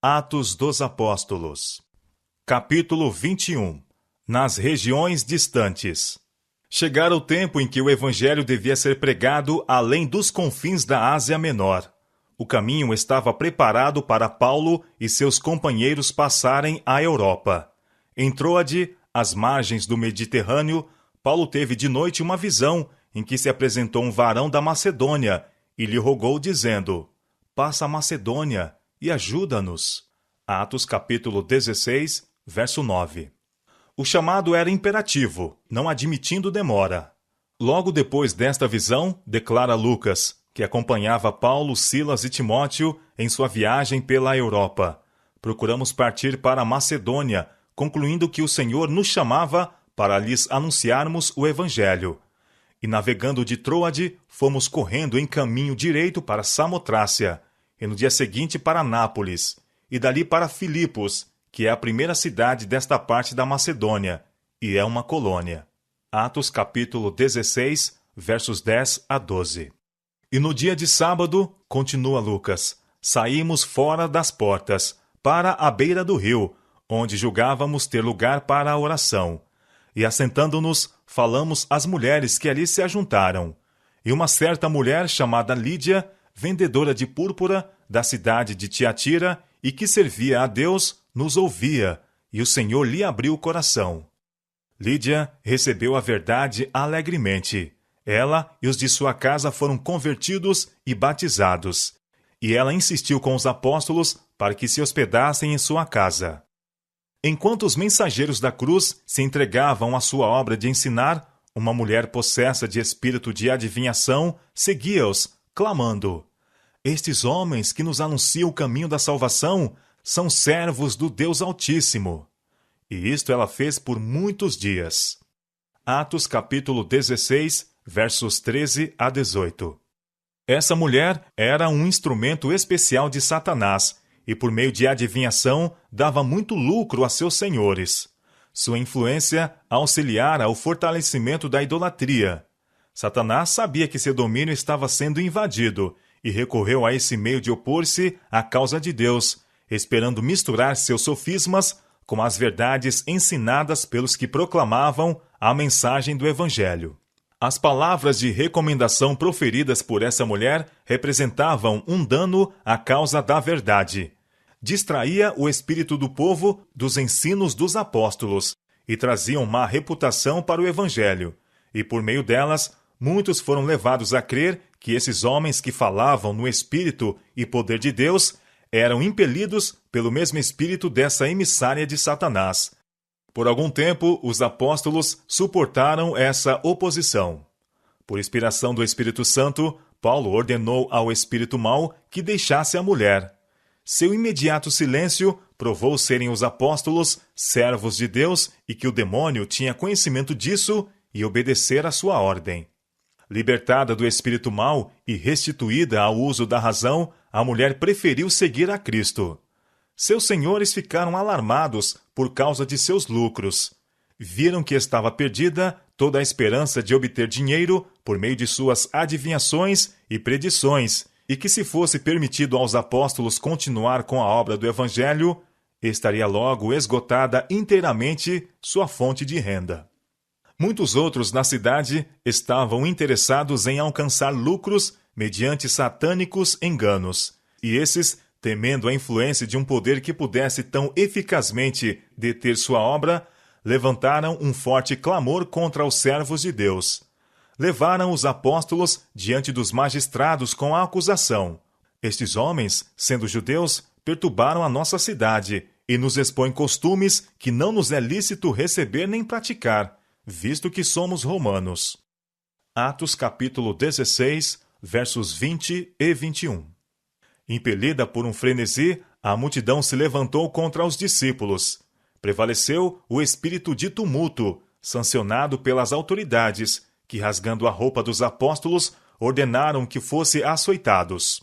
Atos dos Apóstolos. Capítulo 21. Nas regiões distantes. Chegara o tempo em que o evangelho devia ser pregado além dos confins da Ásia Menor. O caminho estava preparado para Paulo e seus companheiros passarem à Europa. Em Troade, às margens do Mediterrâneo, Paulo teve de noite uma visão em que se apresentou um varão da Macedônia e lhe rogou dizendo: "Passa a Macedônia e ajuda-nos." Atos capítulo 16, verso 9. O chamado era imperativo, não admitindo demora. Logo depois desta visão, declara Lucas, que acompanhava Paulo, Silas e Timóteo em sua viagem pela Europa: "Procuramos partir para a Macedônia, concluindo que o Senhor nos chamava para lhes anunciarmos o Evangelho. E navegando de Troade, fomos correndo em caminho direito para Samotrácia, e no dia seguinte para Nápoles, e dali para Filipos, que é a primeira cidade desta parte da Macedônia, e é uma colônia." Atos capítulo 16, versos 10 a 12. E no dia de sábado, continua Lucas, saímos fora das portas, para a beira do rio, onde julgávamos ter lugar para a oração. E assentando-nos, falamos às mulheres que ali se ajuntaram. E uma certa mulher chamada Lídia, vendedora de púrpura, da cidade de Tiatira, e que servia a Deus, nos ouvia, e o Senhor lhe abriu o coração. Lídia recebeu a verdade alegremente. Ela e os de sua casa foram convertidos e batizados. E ela insistiu com os apóstolos para que se hospedassem em sua casa. Enquanto os mensageiros da cruz se entregavam à sua obra de ensinar, uma mulher possessa de espírito de adivinhação seguia-os, clamando: "Estes homens que nos anunciam o caminho da salvação são servos do Deus Altíssimo." E isto ela fez por muitos dias. Atos capítulo 16, versos 13 a 18. Essa mulher era um instrumento especial de Satanás, e por meio de adivinhação dava muito lucro a seus senhores. Sua influência auxiliara ao fortalecimento da idolatria. Satanás sabia que seu domínio estava sendo invadido e recorreu a esse meio de opor-se à causa de Deus, esperando misturar seus sofismas com as verdades ensinadas pelos que proclamavam a mensagem do Evangelho. As palavras de recomendação proferidas por essa mulher representavam um dano à causa da verdade. Distraía o espírito do povo dos ensinos dos apóstolos e traziam má reputação para o Evangelho, e por meio delas, muitos foram levados a crer que esses homens que falavam no Espírito e poder de Deus eram impelidos pelo mesmo espírito dessa emissária de Satanás. Por algum tempo, os apóstolos suportaram essa oposição. Por inspiração do Espírito Santo, Paulo ordenou ao espírito mau que deixasse a mulher. Seu imediato silêncio provou serem os apóstolos servos de Deus e que o demônio tinha conhecimento disso e obedecer à sua ordem. Libertada do espírito mau e restituída ao uso da razão, a mulher preferiu seguir a Cristo. Seus senhores ficaram alarmados por causa de seus lucros. Viram que estava perdida toda a esperança de obter dinheiro por meio de suas adivinhações e predições, e que se fosse permitido aos apóstolos continuar com a obra do Evangelho, estaria logo esgotada inteiramente sua fonte de renda. Muitos outros na cidade estavam interessados em alcançar lucros mediante satânicos enganos, e esses, temendo a influência de um poder que pudesse tão eficazmente deter sua obra, levantaram um forte clamor contra os servos de Deus. Levaram os apóstolos diante dos magistrados com a acusação: "Estes homens, sendo judeus, perturbaram a nossa cidade e nos expõem costumes que não nos é lícito receber nem praticar, visto que somos romanos." Atos capítulo 16, versos 20 e 21. Impelida por um frenesi, a multidão se levantou contra os discípulos. Prevaleceu o espírito de tumulto, sancionado pelas autoridades, que, rasgando a roupa dos apóstolos, ordenaram que fossem açoitados.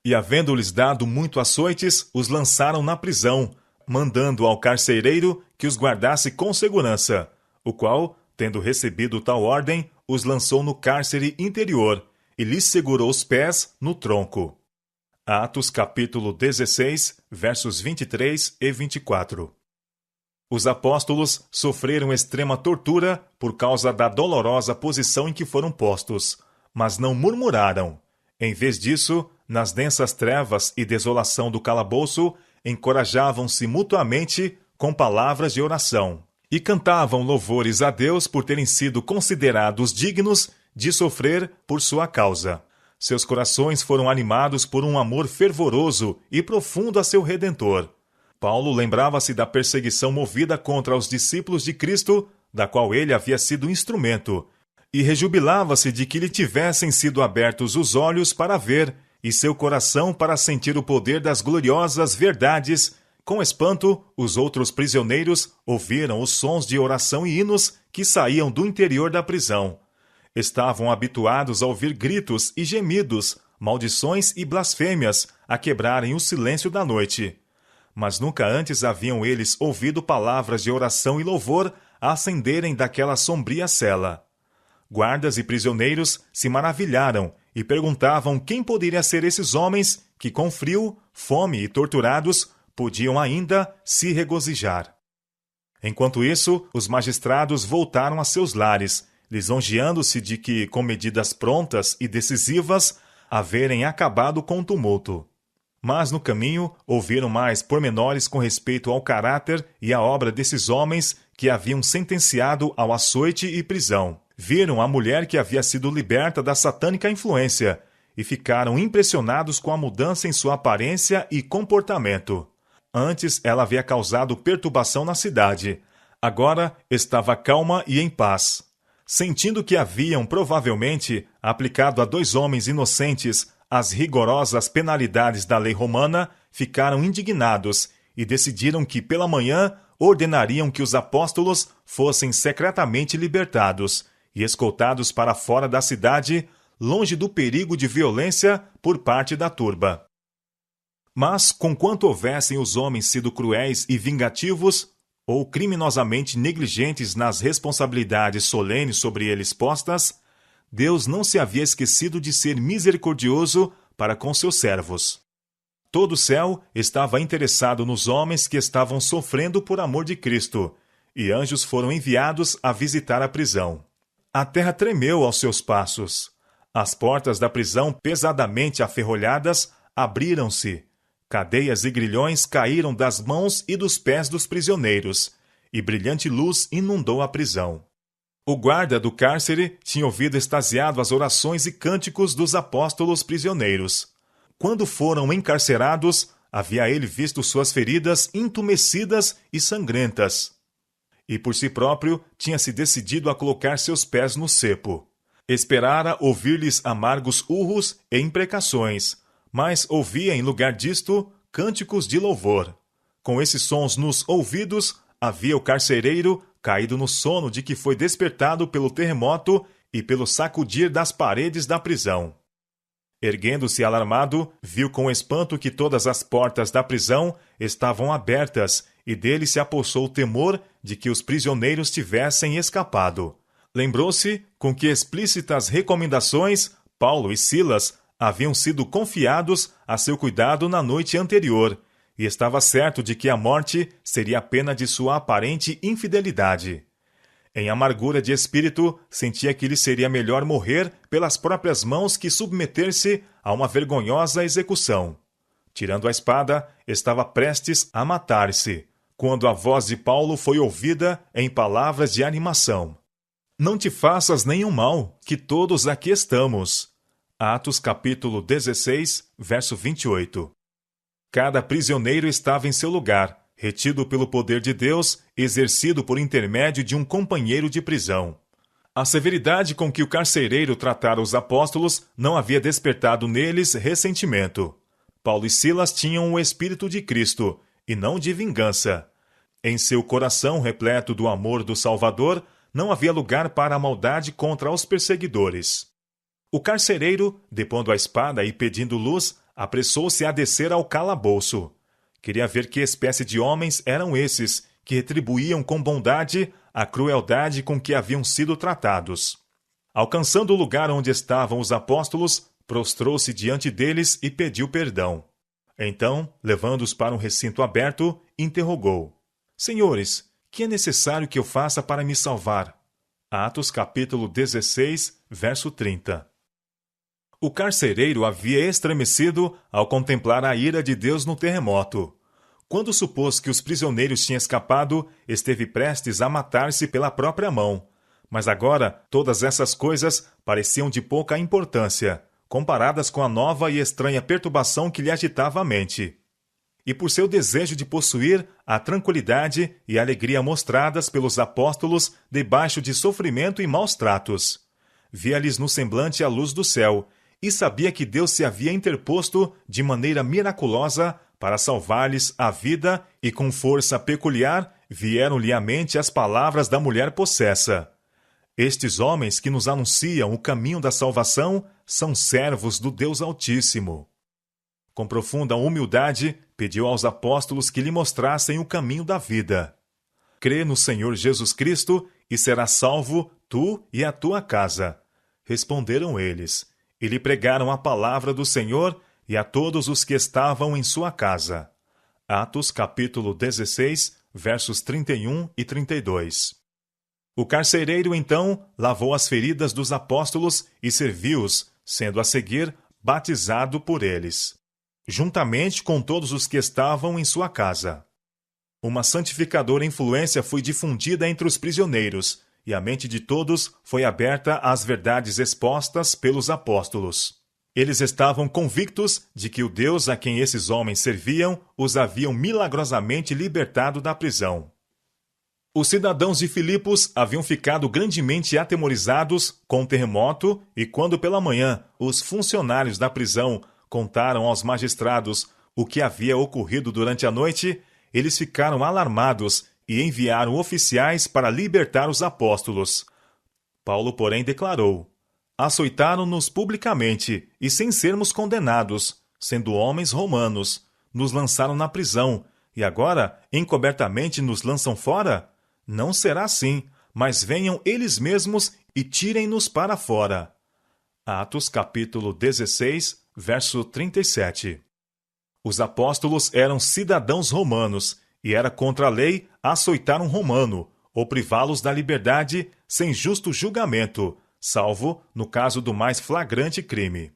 E, havendo-lhes dado muito açoites, os lançaram na prisão, mandando ao carcereiro que os guardasse com segurança, o qual, tendo recebido tal ordem, os lançou no cárcere interior e lhes segurou os pés no tronco. Atos capítulo 16, versos 23 e 24. Os apóstolos sofreram extrema tortura por causa da dolorosa posição em que foram postos, mas não murmuraram. Em vez disso, nas densas trevas e desolação do calabouço, encorajavam-se mutuamente com palavras de oração e cantavam louvores a Deus por terem sido considerados dignos de sofrer por sua causa. Seus corações foram animados por um amor fervoroso e profundo a seu Redentor. Paulo lembrava-se da perseguição movida contra os discípulos de Cristo, da qual ele havia sido instrumento, e rejubilava-se de que lhe tivessem sido abertos os olhos para ver e seu coração para sentir o poder das gloriosas verdades. Com espanto, os outros prisioneiros ouviram os sons de oração e hinos que saíam do interior da prisão. Estavam habituados a ouvir gritos e gemidos, maldições e blasfêmias a quebrarem o silêncio da noite. Mas nunca antes haviam eles ouvido palavras de oração e louvor ascenderem daquela sombria cela. Guardas e prisioneiros se maravilharam e perguntavam quem poderia ser esses homens que, com frio, fome e torturados, podiam ainda se regozijar. Enquanto isso, os magistrados voltaram a seus lares, lisonjeando-se de que, com medidas prontas e decisivas, haverem acabado com o tumulto. Mas no caminho ouviram mais pormenores com respeito ao caráter e à obra desses homens que haviam sentenciado ao açoite e prisão. Viram a mulher que havia sido liberta da satânica influência e ficaram impressionados com a mudança em sua aparência e comportamento. Antes ela havia causado perturbação na cidade. Agora estava calma e em paz. Sentindo que haviam provavelmente aplicado a 2 homens inocentes as rigorosas penalidades da lei romana, ficaram indignados e decidiram que pela manhã ordenariam que os apóstolos fossem secretamente libertados e escoltados para fora da cidade, longe do perigo de violência por parte da turba. Mas, conquanto houvessem os homens sido cruéis e vingativos, ou criminosamente negligentes nas responsabilidades solenes sobre eles postas, Deus não se havia esquecido de ser misericordioso para com seus servos. Todo o céu estava interessado nos homens que estavam sofrendo por amor de Cristo, e anjos foram enviados a visitar a prisão. A terra tremeu aos seus passos. As portas da prisão, pesadamente aferrolhadas, abriram-se. Cadeias e grilhões caíram das mãos e dos pés dos prisioneiros, e brilhante luz inundou a prisão. O guarda do cárcere tinha ouvido extasiado as orações e cânticos dos apóstolos prisioneiros. Quando foram encarcerados, havia ele visto suas feridas entumecidas e sangrentas. E por si próprio tinha se decidido a colocar seus pés no cepo. Esperara ouvir-lhes amargos urros e imprecações, mas ouvia em lugar disto cânticos de louvor. Com esses sons nos ouvidos, havia o carcereiro caído no sono de que foi despertado pelo terremoto e pelo sacudir das paredes da prisão. Erguendo-se alarmado, viu com espanto que todas as portas da prisão estavam abertas e dele se apossou o temor de que os prisioneiros tivessem escapado. Lembrou-se com que explícitas recomendações Paulo e Silas haviam sido confiados a seu cuidado na noite anterior, e estava certo de que a morte seria a pena de sua aparente infidelidade. Em amargura de espírito, sentia que lhe seria melhor morrer pelas próprias mãos que submeter-se a uma vergonhosa execução. Tirando a espada, estava prestes a matar-se, quando a voz de Paulo foi ouvida em palavras de animação. Não te faças nenhum mal, que todos aqui estamos. Atos capítulo 16, verso 28. Cada prisioneiro estava em seu lugar, retido pelo poder de Deus, exercido por intermédio de um companheiro de prisão. A severidade com que o carcereiro tratara os apóstolos não havia despertado neles ressentimento. Paulo e Silas tinham o Espírito de Cristo, e não de vingança. Em seu coração repleto do amor do Salvador, não havia lugar para a maldade contra os perseguidores. O carcereiro, depondo a espada e pedindo luz, apressou-se a descer ao calabouço. Queria ver que espécie de homens eram esses, que retribuíam com bondade a crueldade com que haviam sido tratados. Alcançando o lugar onde estavam os apóstolos, prostrou-se diante deles e pediu perdão. Então, levando-os para um recinto aberto, interrogou: Senhores, que é necessário que eu faça para me salvar? Atos capítulo 16, verso 30. O carcereiro havia estremecido ao contemplar a ira de Deus no terremoto. Quando supôs que os prisioneiros tinham escapado, esteve prestes a matar-se pela própria mão. Mas agora, todas essas coisas pareciam de pouca importância, comparadas com a nova e estranha perturbação que lhe agitava a mente. E por seu desejo de possuir a tranquilidade e a alegria mostradas pelos apóstolos debaixo de sofrimento e maus tratos, via-lhes no semblante a luz do céu, e sabia que Deus se havia interposto de maneira miraculosa para salvar-lhes a vida, e com força peculiar vieram-lhe à mente as palavras da mulher possessa: Estes homens que nos anunciam o caminho da salvação são servos do Deus Altíssimo. Com profunda humildade, pediu aos apóstolos que lhe mostrassem o caminho da vida. Crê no Senhor Jesus Cristo e serás salvo, tu e a tua casa. Responderam eles, e lhe pregaram a palavra do Senhor e a todos os que estavam em sua casa. Atos capítulo 16, versos 31 e 32. O carcereiro, então, lavou as feridas dos apóstolos e serviu-os, sendo a seguir batizado por eles, juntamente com todos os que estavam em sua casa. Uma santificadora influência foi difundida entre os prisioneiros, e a mente de todos foi aberta às verdades expostas pelos apóstolos. Eles estavam convictos de que o Deus a quem esses homens serviam os haviam milagrosamente libertado da prisão. Os cidadãos de Filipos haviam ficado grandemente atemorizados com o terremoto, e quando pela manhã os funcionários da prisão contaram aos magistrados o que havia ocorrido durante a noite, eles ficaram alarmados e enviaram oficiais para libertar os apóstolos. Paulo, porém, declarou: Açoitaram-nos publicamente e sem sermos condenados, sendo homens romanos, nos lançaram na prisão, e agora encobertamente nos lançam fora? Não será assim, mas venham eles mesmos e tirem-nos para fora. Atos capítulo 16, verso 37. Os apóstolos eram cidadãos romanos, e era contra a lei açoitar um romano, ou privá-los da liberdade sem justo julgamento, salvo no caso do mais flagrante crime.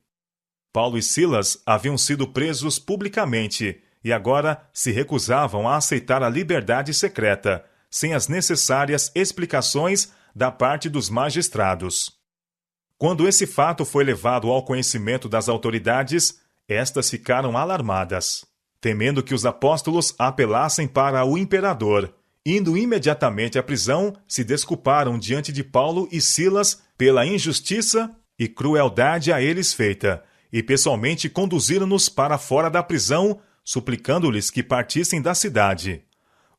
Paulo e Silas haviam sido presos publicamente, e agora se recusavam a aceitar a liberdade secreta, sem as necessárias explicações da parte dos magistrados. Quando esse fato foi levado ao conhecimento das autoridades, estas ficaram alarmadas, temendo que os apóstolos apelassem para o imperador. Indo imediatamente à prisão, se desculparam diante de Paulo e Silas pela injustiça e crueldade a eles feita, e pessoalmente conduziram-nos para fora da prisão, suplicando-lhes que partissem da cidade.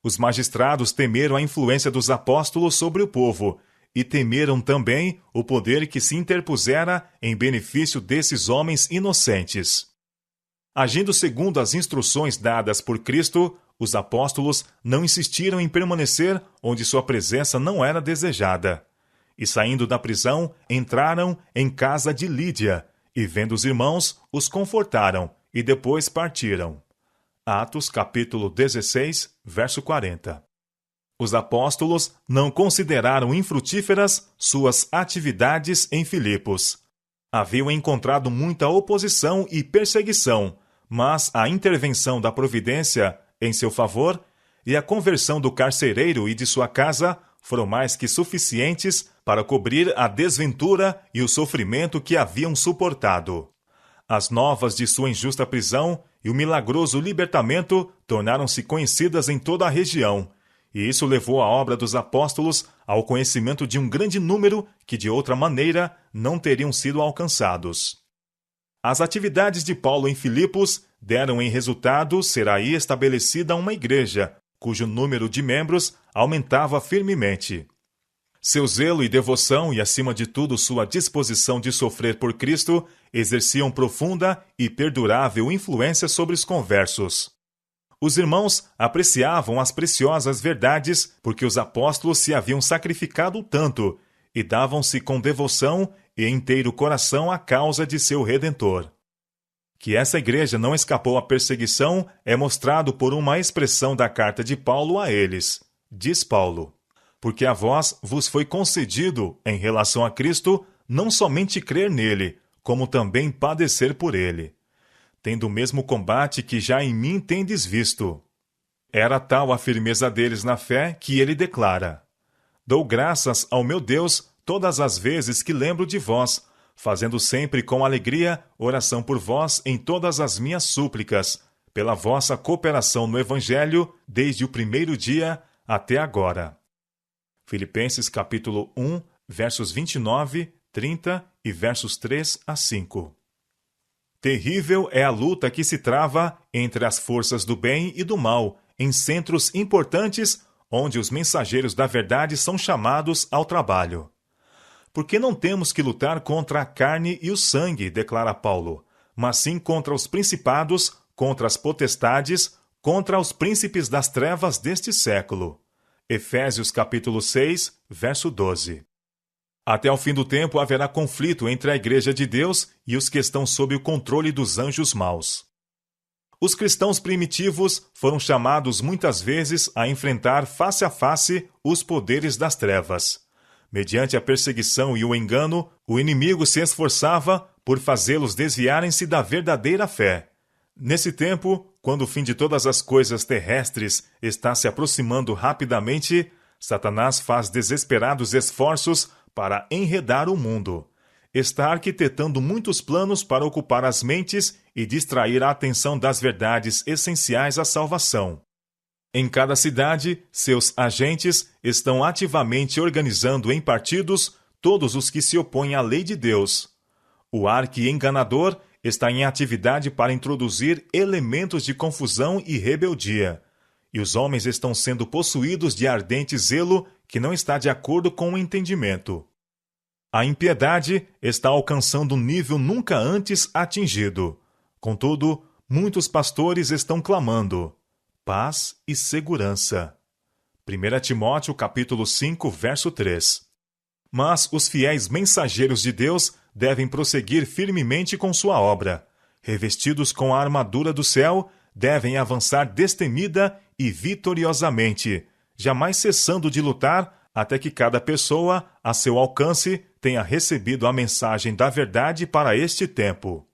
Os magistrados temeram a influência dos apóstolos sobre o povo, e temeram também o poder que se interpusera em benefício desses homens inocentes. Agindo segundo as instruções dadas por Cristo, os apóstolos não insistiram em permanecer onde sua presença não era desejada. E saindo da prisão, entraram em casa de Lídia, e vendo os irmãos, os confortaram, e depois partiram. Atos capítulo 16, verso 40. Os apóstolos não consideraram infrutíferas suas atividades em Filipos. Haviam encontrado muita oposição e perseguição, mas a intervenção da providência em seu favor e a conversão do carcereiro e de sua casa foram mais que suficientes para cobrir a desventura e o sofrimento que haviam suportado. As novas de sua injusta prisão e o milagroso libertamento tornaram-se conhecidas em toda a região, e isso levou a obra dos apóstolos ao conhecimento de um grande número que de outra maneira não teriam sido alcançados. As atividades de Paulo em Filipos deram em resultado ser aí estabelecida uma igreja, cujo número de membros aumentava firmemente. Seu zelo e devoção e, acima de tudo, sua disposição de sofrer por Cristo exerciam profunda e perdurável influência sobre os conversos. Os irmãos apreciavam as preciosas verdades porque os apóstolos se haviam sacrificado tanto e davam-se com devoção e inteiro coração à causa de seu Redentor. Que essa igreja não escapou à perseguição é mostrado por uma expressão da carta de Paulo a eles. Diz Paulo: porque a vós vos foi concedido, em relação a Cristo, não somente crer nele, como também padecer por ele, tendo o mesmo combate que já em mim tendes visto. Era tal a firmeza deles na fé que ele declara: dou graças ao meu Deus todas as vezes que lembro de vós, fazendo sempre com alegria oração por vós em todas as minhas súplicas, pela vossa cooperação no Evangelho, desde o primeiro dia até agora. Filipenses capítulo 1, versos 29, 30 e versos 3 a 5. Terrível é a luta que se trava entre as forças do bem e do mal, em centros importantes, onde os mensageiros da verdade são chamados ao trabalho. Porque não temos que lutar contra a carne e o sangue, declara Paulo, mas sim contra os principados, contra as potestades, contra os príncipes das trevas deste século. Efésios capítulo 6, verso 12. Até ao fim do tempo haverá conflito entre a Igreja de Deus e os que estão sob o controle dos anjos maus. Os cristãos primitivos foram chamados muitas vezes a enfrentar face a face os poderes das trevas. Mediante a perseguição e o engano, o inimigo se esforçava por fazê-los desviarem-se da verdadeira fé. Nesse tempo, quando o fim de todas as coisas terrestres está se aproximando rapidamente, Satanás faz desesperados esforços para enredar o mundo. Está arquitetando muitos planos para ocupar as mentes e distrair a atenção das verdades essenciais à salvação. Em cada cidade, seus agentes estão ativamente organizando em partidos todos os que se opõem à lei de Deus. O arqui-enganador está em atividade para introduzir elementos de confusão e rebeldia, e os homens estão sendo possuídos de ardente zelo que não está de acordo com o entendimento. A impiedade está alcançando um nível nunca antes atingido. Contudo, muitos pastores estão clamando: paz e segurança. 1 Timóteo capítulo 5, verso 3. Mas os fiéis mensageiros de Deus devem prosseguir firmemente com sua obra. Revestidos com a armadura do céu, devem avançar destemida e vitoriosamente, jamais cessando de lutar até que cada pessoa, a seu alcance, tenha recebido a mensagem da verdade para este tempo.